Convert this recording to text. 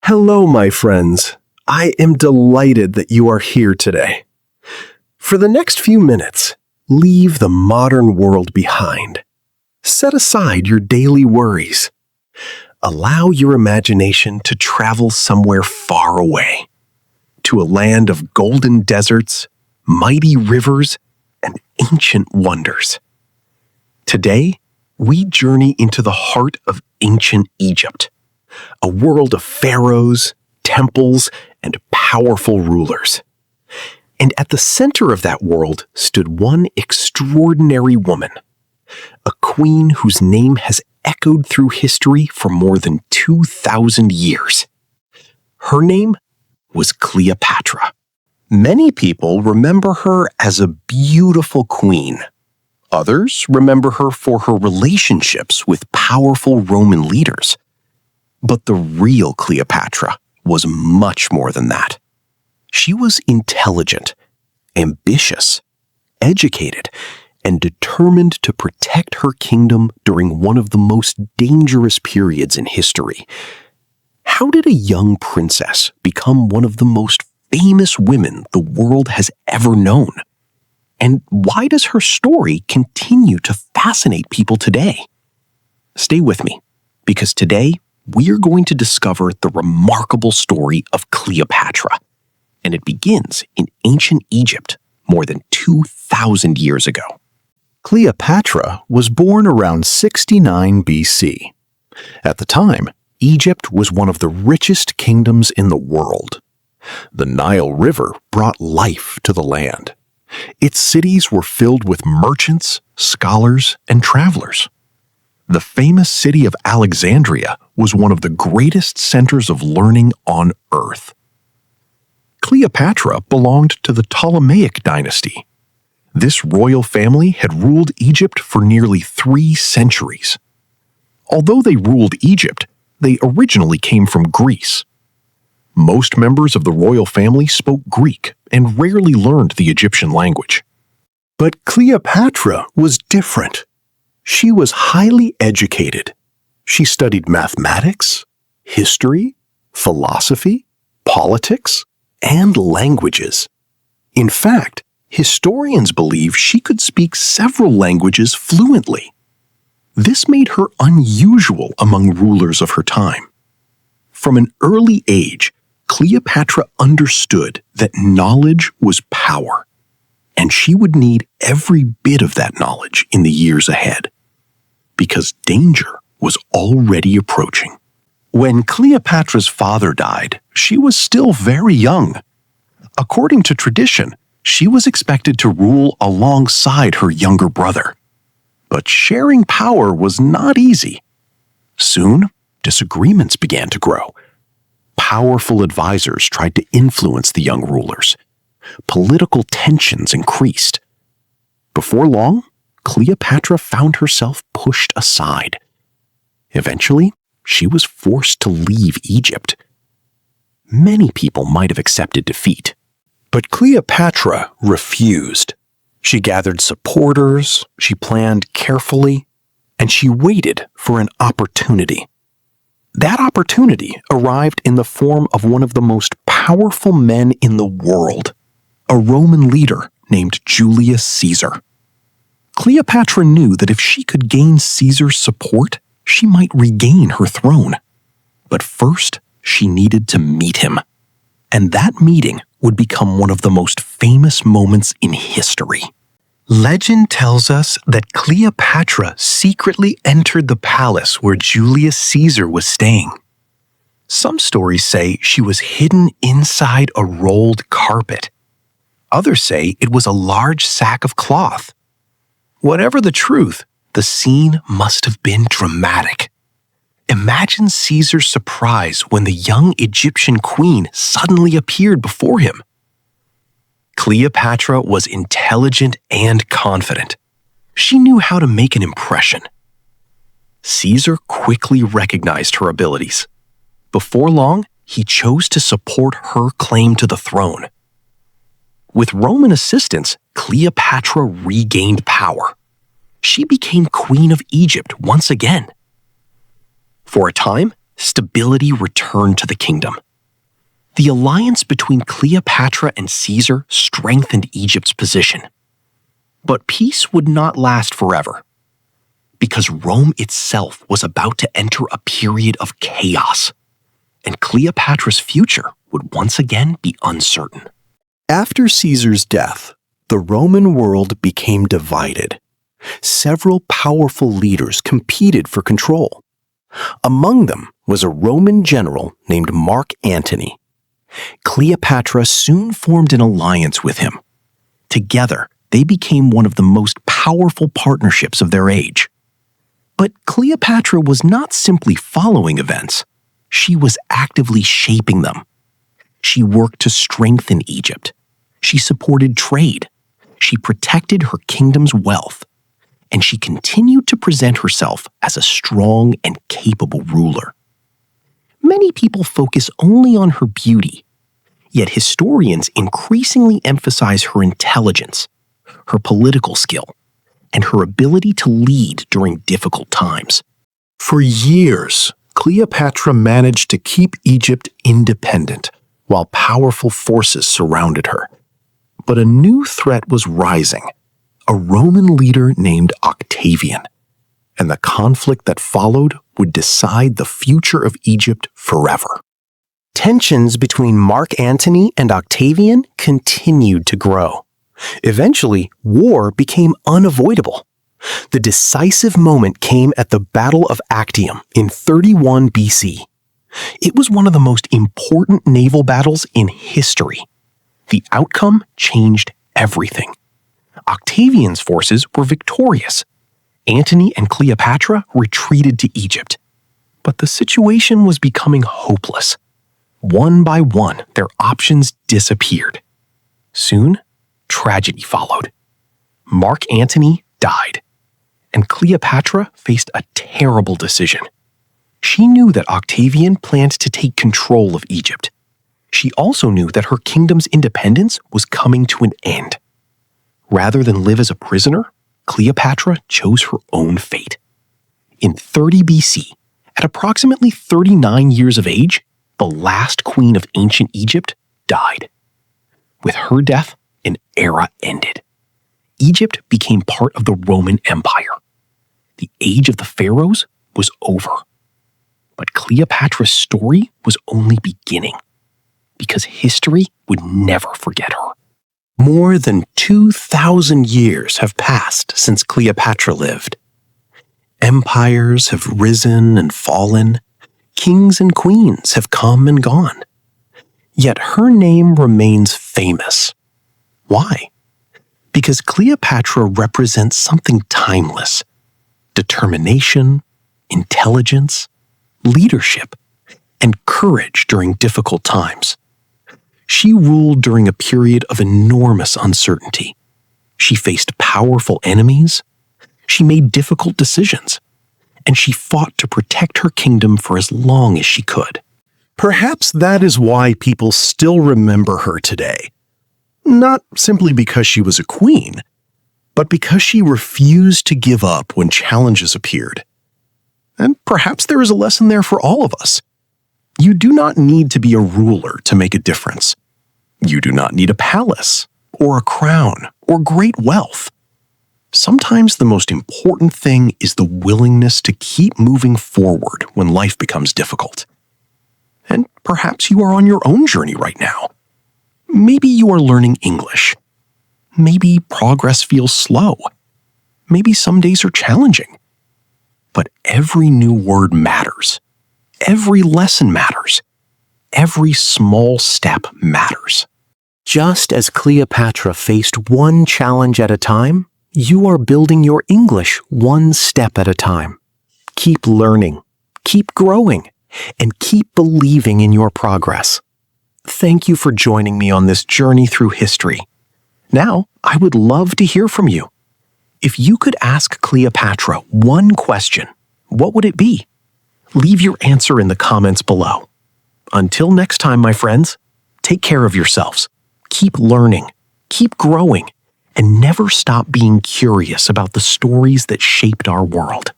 Hello, my friends. I am delighted that you are here today. For the next few minutes, leave the modern world behind. Set aside your daily worries. Allow your imagination to travel somewhere far away, to a land of golden deserts, mighty rivers, and ancient wonders. Today, we journey into the heart of ancient Egypt, a world of pharaohs, temples, and powerful rulers. And at the center of that world stood one extraordinary woman, a queen whose name has echoed through history for more than 2,000 years. Her name was Cleopatra. Many people remember her as a beautiful queen. Others remember her for her relationships with powerful Roman leaders. But the real Cleopatra was much more than that. She was intelligent, ambitious, educated, and determined to protect her kingdom during one of the most dangerous periods in history. How did a young princess become one of the most famous women the world has ever known? And why does her story continue to fascinate people today? Stay with me, because today we are going to discover the remarkable story of Cleopatra, and it begins in ancient Egypt more than 2,000 years ago. Cleopatra was born around 69 BC. At the time, Egypt was one of the richest kingdoms in the world. The Nile River brought life to the land. Its cities were filled with merchants, scholars, and travelers. The famous city of Alexandria was one of the greatest centers of learning on Earth. Cleopatra belonged to the Ptolemaic dynasty. This royal family had ruled Egypt for nearly 3 centuries. Although they ruled Egypt, they originally came from Greece. Most members of the royal family spoke Greek and rarely learned the Egyptian language. But Cleopatra was different. She was highly educated. She studied mathematics, history, philosophy, politics, and languages. In fact, historians believe she could speak several languages fluently. This made her unusual among rulers of her time. From an early age, Cleopatra understood that knowledge was power, and she would need every bit of that knowledge in the years ahead, because danger was already approaching. When Cleopatra's father died, she was still very young. According to tradition, she was expected to rule alongside her younger brother. But sharing power was not easy. Soon, disagreements began to grow. Powerful advisors tried to influence the young rulers. Political tensions increased. Before long, Cleopatra found herself pushed aside. Eventually, she was forced to leave Egypt. Many people might have accepted defeat, but Cleopatra refused. She gathered supporters, she planned carefully, and she waited for an opportunity. That opportunity arrived in the form of one of the most powerful men in the world, a Roman leader named Julius Caesar. Cleopatra knew that if she could gain Caesar's support, she might regain her throne. But first, she needed to meet him. And that meeting would become one of the most famous moments in history. Legend tells us that Cleopatra secretly entered the palace where Julius Caesar was staying. Some stories say she was hidden inside a rolled carpet. Others say it was a large sack of cloth. Whatever the truth, the scene must have been dramatic. Imagine Caesar's surprise when the young Egyptian queen suddenly appeared before him. Cleopatra was intelligent and confident. She knew how to make an impression. Caesar quickly recognized her abilities. Before long, he chose to support her claim to the throne. With Roman assistance, Cleopatra regained power. She became queen of Egypt once again. For a time, stability returned to the kingdom. The alliance between Cleopatra and Caesar strengthened Egypt's position. But peace would not last forever, because Rome itself was about to enter a period of chaos, and Cleopatra's future would once again be uncertain. After Caesar's death, the Roman world became divided. Several powerful leaders competed for control. Among them was a Roman general named Mark Antony. Cleopatra soon formed an alliance with him. Together, they became one of the most powerful partnerships of their age. But Cleopatra was not simply following events. She was actively shaping them. She worked to strengthen Egypt. She supported trade. She protected her kingdom's wealth. And she continued to present herself as a strong and capable ruler. Many people focus only on her beauty, yet historians increasingly emphasize her intelligence, her political skill, and her ability to lead during difficult times. For years, Cleopatra managed to keep Egypt independent while powerful forces surrounded her. But a new threat was rising, a Roman leader named Octavian, and the conflict that followed would decide the future of Egypt forever. Tensions between Mark Antony and Octavian continued to grow. Eventually, war became unavoidable. The decisive moment came at the Battle of Actium in 31 BC. It was one of the most important naval battles in history. The outcome changed everything. Octavian's forces were victorious. Antony and Cleopatra retreated to Egypt. But the situation was becoming hopeless. One by one, their options disappeared. Soon, tragedy followed. Mark Antony died, and Cleopatra faced a terrible decision. She knew that Octavian planned to take control of Egypt. She also knew that her kingdom's independence was coming to an end. Rather than live as a prisoner, Cleopatra chose her own fate. In 30 BC, at approximately 39 years of age, the last queen of ancient Egypt died. With her death, an era ended. Egypt became part of the Roman Empire. The age of the pharaohs was over. But Cleopatra's story was only beginning, because history would never forget her. More than 2,000 years have passed since Cleopatra lived. Empires have risen and fallen. Kings and queens have come and gone. Yet her name remains famous. Why? Because Cleopatra represents something timeless: determination, intelligence, leadership, and courage during difficult times. She ruled during a period of enormous uncertainty. She faced powerful enemies. She made difficult decisions. And she fought to protect her kingdom for as long as she could. Perhaps that is why people still remember her today. Not simply because she was a queen, but because she refused to give up when challenges appeared. And perhaps there is a lesson there for all of us. You do not need to be a ruler to make a difference. You do not need a palace, or a crown, or great wealth. Sometimes the most important thing is the willingness to keep moving forward when life becomes difficult. And perhaps you are on your own journey right now. Maybe you are learning English. Maybe progress feels slow. Maybe some days are challenging. But every new word matters. Every lesson matters. Every small step matters. Just as Cleopatra faced one challenge at a time, you are building your English one step at a time. Keep learning, keep growing, and keep believing in your progress. Thank you for joining me on this journey through history. Now, I would love to hear from you. If you could ask Cleopatra one question, what would it be? Leave your answer in the comments below. Until next time, my friends, take care of yourselves. Keep learning, keep growing, and never stop being curious about the stories that shaped our world.